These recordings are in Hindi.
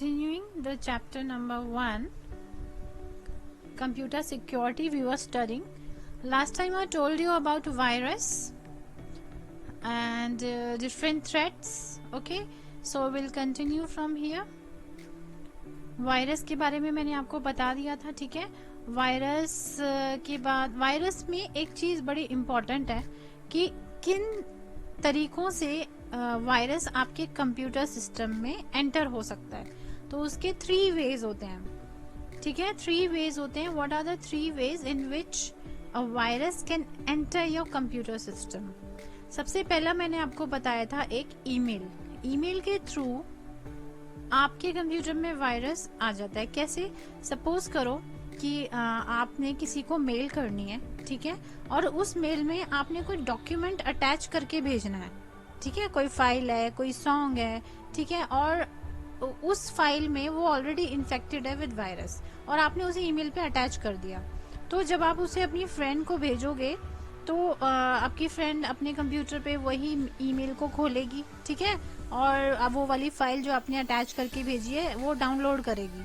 continuing the chapter number 1, computer security. We were studying. Last time I told you about virus and different threats. Okay, so we'll continue from here. Virus के बारे में मैंने आपको बता दिया था, ठीक है. वायरस के बाद वायरस में एक चीज बड़ी इम्पोर्टेंट है कि किन तरीकों से वायरस आपके कंप्यूटर सिस्टम में एंटर हो सकता है. तो उसके 3 वेज होते हैं, ठीक है. 3 वेज होते हैं. What are the 3 ways in which a virus can enter your computer system? सबसे पहला मैंने आपको बताया था एक ईमेल के थ्रू आपके कंप्यूटर में वायरस आ जाता है. कैसे? सपोज करो कि आपने किसी को मेल करनी है, ठीक है, और उस मेल में आपने कोई डॉक्यूमेंट अटैच करके भेजना है, ठीक है. कोई फाइल है, कोई सॉन्ग है, ठीक है, और उस फाइल में वो ऑलरेडी इन्फेक्टेड है विद वायरस और आपने उसे ईमेल पे अटैच कर दिया. तो जब आप उसे अपनी फ्रेंड को भेजोगे तो आपकी फ्रेंड अपने कंप्यूटर पे वही ईमेल को खोलेगी, ठीक है, और अब वो वाली फाइल जो आपने अटैच करके भेजी है वो डाउनलोड करेगी.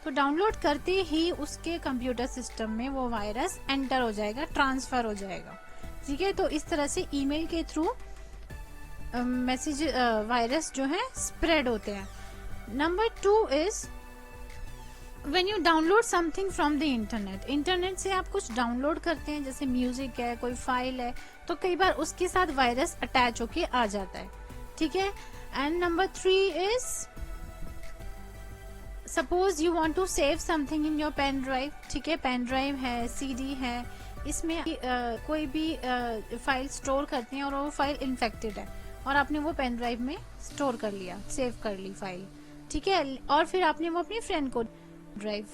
तो डाउनलोड करते ही उसके कंप्यूटर सिस्टम में वो वायरस एंटर हो जाएगा, ट्रांसफर हो जाएगा, ठीक है. तो इस तरह से ईमेल के थ्रू मैसेज वायरस जो है स्प्रेड होते हैं. Number 2 is when you download something from the internet से आप कुछ डाउनलोड करते हैं, जैसे म्यूजिक है, कोई फाइल है, तो कई बार उसके साथ वायरस अटैच होके आ जाता है, ठीक है. And number 3 is suppose you want to save something in your pen drive, ठीक है. पेन ड्राइव है, सीडी है, इसमें कोई भी फाइल स्टोर करते हैं और वो फाइल इन्फेक्टेड है और आपने वो पेन ड्राइव में स्टोर कर लिया, सेव कर ली फाइल, ठीक है. और फिर आपने वो अपनी फ्रेंड को ड्राइव,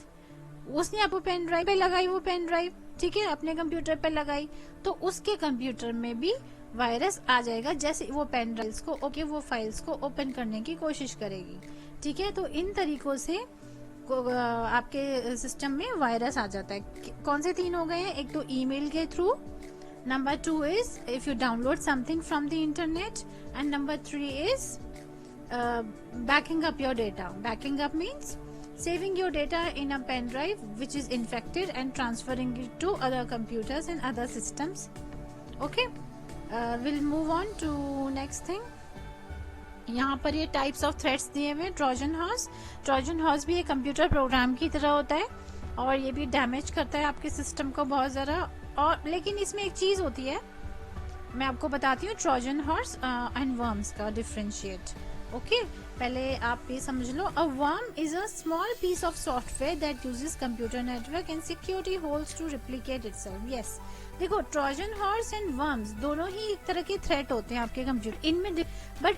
उसने आपको पेन ड्राइव पे लगाई वो पेन ड्राइव, ठीक है, अपने कंप्यूटर पे लगाई, तो उसके कंप्यूटर में भी वायरस आ जाएगा. जैसे वो पेन ड्राइव्स को वो फाइल्स को ओपन करने की कोशिश करेगी, ठीक है. तो इन तरीकों से आपके सिस्टम में वायरस आ जाता है. कौन से 3 हो गए हैं? एक तो ईमेल के through, number 2 is if you download something from the internet, and number 3 is backing up your data. Backing up means saving your data in a pen drive which is infected and transferring it to other computers and other systems. Okay, we'll move on to next thing. यहाँ पर ये टाइप्स ऑफ थ्रेट्स दिए हुए हैं. ट्रोजन हॉर्स भी एक कंप्यूटर प्रोग्राम की तरह होता है और ये भी डैमेज करता है आपके सिस्टम को बहुत ज़्यादा. और लेकिन इसमें एक चीज़ होती है, मैं आपको बताती हूँ ट्रोजन हॉर्स एंड वर्म्स का डिफरेंशिएट. ओके, पहले आप ये समझ लो. A worm is a small piece of software that uses computer network and security holes to replicate itself. Yes, देखो ट्रोजन हॉर्स एंड वर्म्स दोनों ही एक तरह के थ्रेट होते हैं आपके कंप्यूटर.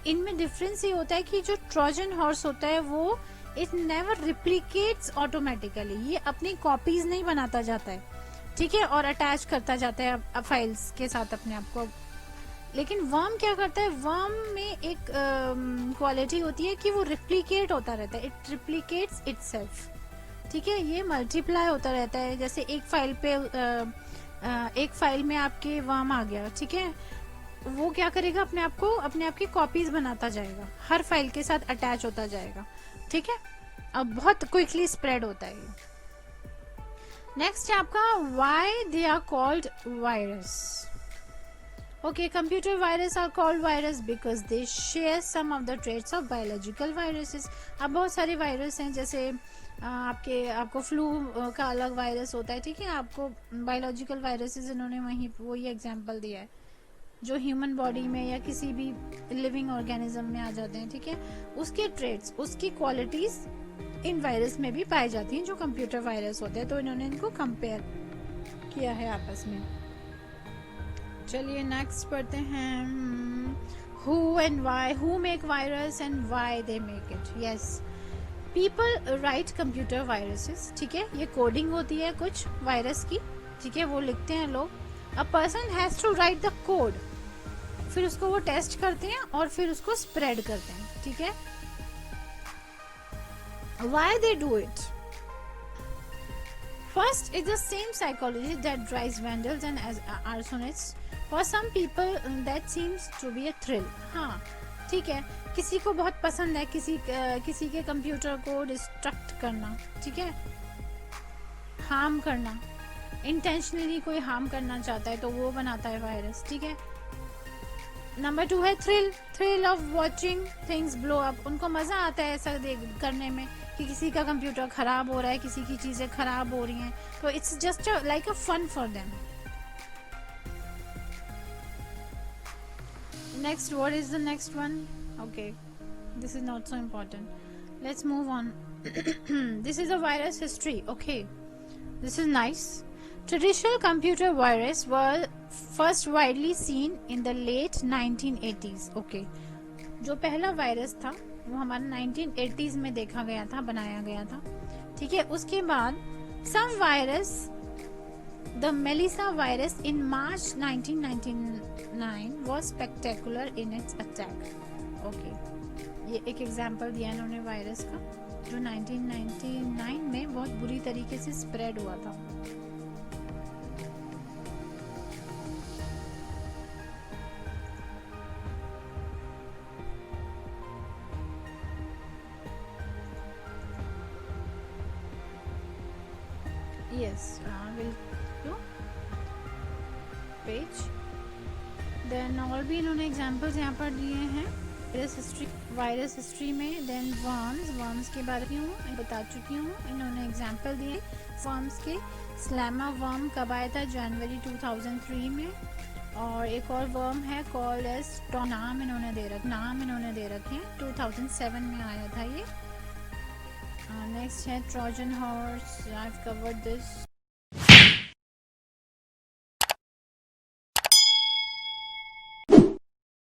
इनमें डिफरेंस ये होता है कि जो ट्रोजन हॉर्स होता है वो इट नेवर रिप्लिकेट्स ऑटोमेटिकली, ये अपनी कॉपीज नहीं बनाता जाता है, ठीक है, और अटैच करता जाता है फाइल्स के साथ अपने आप को. लेकिन वर्म क्या करता है? वर्म में एक क्वालिटी होती है कि वो रिप्लिकेट होता रहता है. इट रिप्लिकेट्स इटसेल्फ, ठीक है. ये मल्टीप्लाई होता रहता है. जैसे एक फाइल में आपके वर्म आ गया, ठीक है, वो क्या करेगा? अपने आप की कॉपीज बनाता जाएगा, हर फाइल के साथ अटैच होता जाएगा, ठीक है. अब बहुत क्विकली स्प्रेड होता है. नेक्स्ट है आपका why they are called virus. Okay, computer virus are called virus because they share some of the traits of biological viruses. अब बहुत सारे वायरस हैं, जैसे आपको फ्लू का अलग वायरस होता है, ठीक है. आपको बायोलॉजिकल वायरसेस इन्होंने वही एग्जांपल दिया है जो ह्यूमन बॉडी में या किसी भी लिविंग ऑर्गेनिज्म में आ जाते हैं, ठीक है. उसके ट्रेट्स, उसकी क्वालिटीज इन वायरस में भी पाई जाती हैं जो कंप्यूटर वायरस होते हैं. तो इन्होंने इनको कंपेयर किया है आपस में. चलिए नेक्स्ट पढ़ते हैं. Who and why, who make virus and why they make it. Yes, people write computer viruses, ठीक है. ये कोडिंग होती है कुछ वायरस की, ठीक है, वो लिखते हैं लोग. A person has to write the code, फिर उसको वो टेस्ट करते हैं और फिर उसको स्प्रेड करते हैं, ठीक है. Why they do it? First is the same psychology that drives vandals and arsonists. For some people that seems to be a thrill. हाँ, ठीक है, किसी को बहुत पसंद है किसी के कंप्यूटर को डिस्ट्रक्ट करना, ठीक है, हार्म करना, इंटेंशनली कोई हार्म करना चाहता है तो वो बनाता है वायरस, ठीक है। नंबर 2 है thrill of watching things blow up. उनको मजा आता है ऐसा करने में कि किसी का कंप्यूटर खराब हो रहा है, किसी की चीजें खराब हो रही हैं, तो it's just like a fun for them. Next, what is the next one? Okay, this is not so important. Let's move on. This is a virus history. Okay, this is nice. Traditional computer virus were first widely seen in the late 1980s. Okay, जो पहला वायरस था वो हमारा 1980s में देखा गया था, बनाया गया था, ठीक है। उसके बाद some virus, the Melissa virus in March 1999 was spectacular in its attack. Okay, ये एक एग्जाम्पल दिया इन्होंने वायरस का जो 1999 में बहुत बुरी तरीके से स्प्रेड हुआ था। Yes, we'll do page. Then और भी इन्होंने एग्जाम्पल्स यहाँ पर दिए हैं वायरस हिस्ट्री में। देन वर्म्स के बारे में बता चुकी हूँ, इन्होंने एग्जाम्पल दिए वर्म्स के। स्लैमा वर्म कब आया था? जनवरी 2003 में। और एक और वर्म है कॉल्ड एज नाम इन्होंने दे रखे हैं, 2007 में आया था ये। नेक्स्ट है Trojan horse, I have covered this.